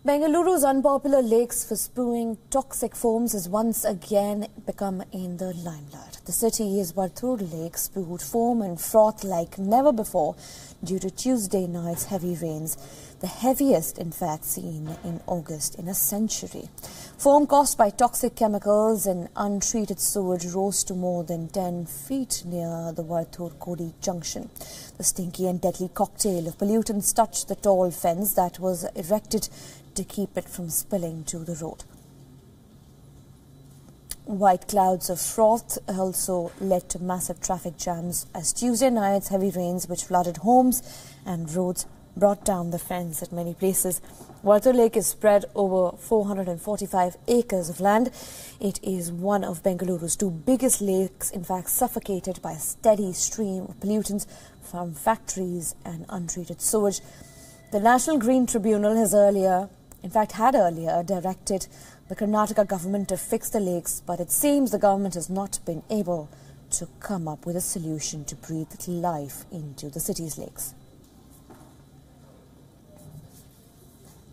Bengaluru's unpopular lakes for spewing toxic foams has once again become in the limelight. The city's Varthur Lake spewed foam and froth like never before due to Tuesday night's heavy rains, the heaviest in fact seen in August in a century. Foam caused by toxic chemicals and untreated sewage rose to more than 10 feet near the Varthur-Kodi junction. The stinky and deadly cocktail of pollutants touched the tall fence that was erected to keep it from spilling to the road. White clouds of froth also led to massive traffic jams as Tuesday night's heavy rains, which flooded homes and roads, brought down the fence at many places. Varthur Lake is spread over 445 acres of land. It is one of Bengaluru's two biggest lakes, in fact suffocated by a steady stream of pollutants from factories and untreated sewage. The National Green Tribunal had earlier directed the Karnataka government to fix the lakes, but it seems the government has not been able to come up with a solution to breathe life into the city's lakes.